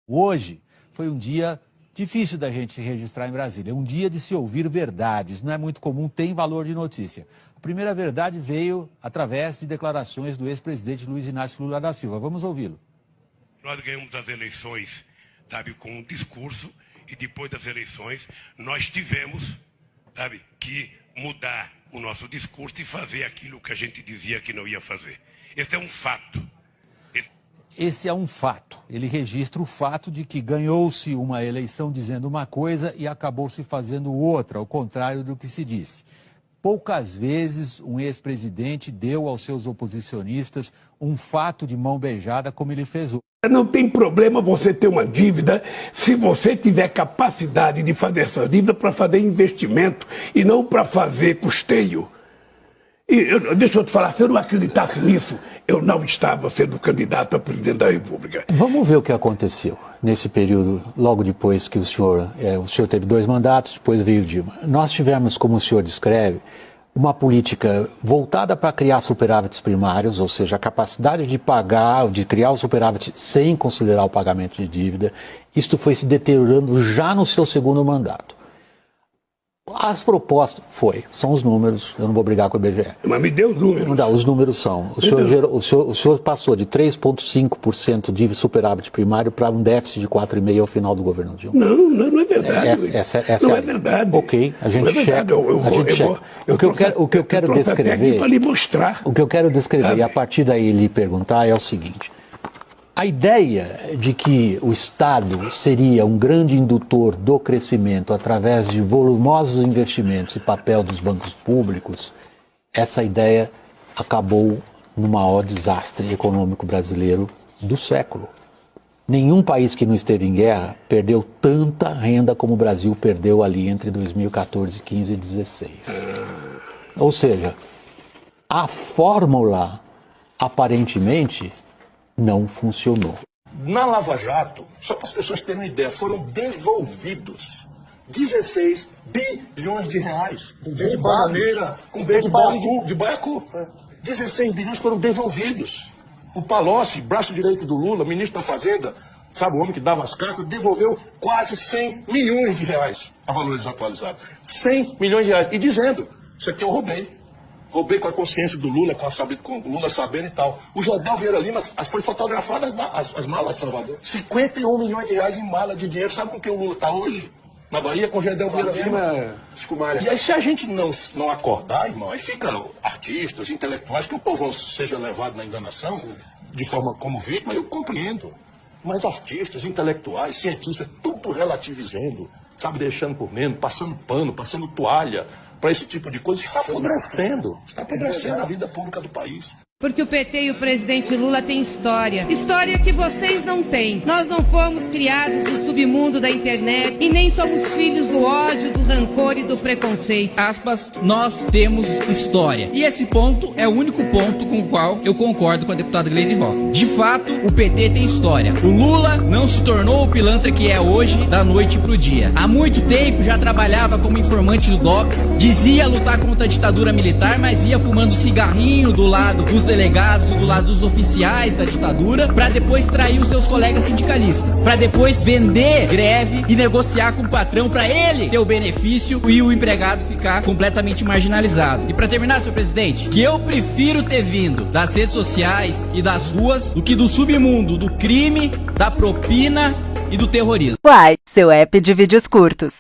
Hoje foi um dia difícil da gente se registrar em Brasília, um dia de se ouvir verdades, não é muito comum, tem valor de notícia. A primeira verdade veio através de declarações do ex-presidente Luiz Inácio Lula da Silva. Vamos ouvi-lo. Nós ganhamos as eleições, sabe, com um discurso, e depois das eleições nós tivemos, sabe, que mudar o nosso discurso e fazer aquilo que a gente dizia que não ia fazer. Esse é um fato. Esse é um fato. Ele registra o fato de que ganhou-se uma eleição dizendo uma coisa e acabou se fazendo outra, ao contrário do que se disse. Poucas vezes um ex-presidente deu aos seus oposicionistas um fato de mão beijada como ele fez hoje. Não tem problema você ter uma dívida se você tiver capacidade de fazer essa dívida para fazer investimento e não para fazer custeio. Deixa eu te falar, se eu não acreditasse nisso, eu não estava sendo candidato a presidente da República. Vamos ver o que aconteceu nesse período, logo depois que o senhor teve 2 mandatos, depois veio Dilma. Nós tivemos, como o senhor descreve, uma política voltada para criar superávites primários, ou seja, a capacidade de pagar, de criar o superávit sem considerar o pagamento de dívida. Isto foi se deteriorando já no seu 2º mandato. As propostas, são os números, eu não vou brigar com o IBGE. Mas me deu os números. Não, os números são. O senhor passou de 3,5% de superávit primário para um déficit de 4,5% ao final do governo Dilma. Não é verdade. Essa não é verdade. Ok, a gente checa. O que eu quero descrever, para lhe mostrar. O que eu quero descrever e a partir daí lhe perguntar é o seguinte. A ideia de que o Estado seria um grande indutor do crescimento através de volumosos investimentos e papel dos bancos públicos, essa ideia acabou no maior desastre econômico brasileiro do século. Nenhum país que não esteve em guerra perdeu tanta renda como o Brasil perdeu ali entre 2014, 15 e 16. Ou seja, a fórmula aparentemente não funcionou. Na Lava Jato, só para as pessoas terem uma ideia, foram devolvidos 16 bilhões de reais. Com de bananeira, com de baiacu. 16 bilhões foram devolvidos. O Palocci, braço direito do Lula, ministro da Fazenda, sabe o homem que dava as cartas, devolveu quase 100 milhões de reais a valores atualizados. 100 milhões de reais. E dizendo, isso aqui eu roubei. Roubei com a consciência do Lula, com o Lula sabendo e tal. O Jardel Vieira Lima, foi fotografadas as malas, Salvador. 51 milhões de reais em mala de dinheiro. Sabe com que o Lula está hoje? Na Bahia, com o Jardel Vieira Lima. E aí, se a gente não acordar, irmão, aí fica artistas, intelectuais, que o povo seja levado na enganação, de forma como vítima, eu compreendo. Mas artistas, intelectuais, cientistas, tudo relativizando, sabe, deixando por menos, passando pano, passando toalha para esse tipo de coisa, está apodrecendo a vida pública do país. Porque o PT e o presidente Lula têm história. História que vocês não têm. Nós não fomos criados no submundo da internet e nem somos filhos do ódio, do rancor e do preconceito. Aspas, nós temos história. E esse ponto é o único ponto com o qual eu concordo com a deputada Gleisi Hoffmann. De fato, o PT tem história. O Lula não se tornou o pilantra que é hoje da noite pro dia. Há muito tempo já trabalhava como informante do DOPS, dizia lutar contra a ditadura militar, mas ia fumando cigarrinho do lado dos delegados do lado dos oficiais da ditadura, para depois trair os seus colegas sindicalistas, para depois vender greve e negociar com o patrão para ele ter o benefício e o empregado ficar completamente marginalizado. E para terminar, senhor presidente, que eu prefiro ter vindo das redes sociais e das ruas do que do submundo, do crime, da propina e do terrorismo. Uai, seu app de vídeos curtos.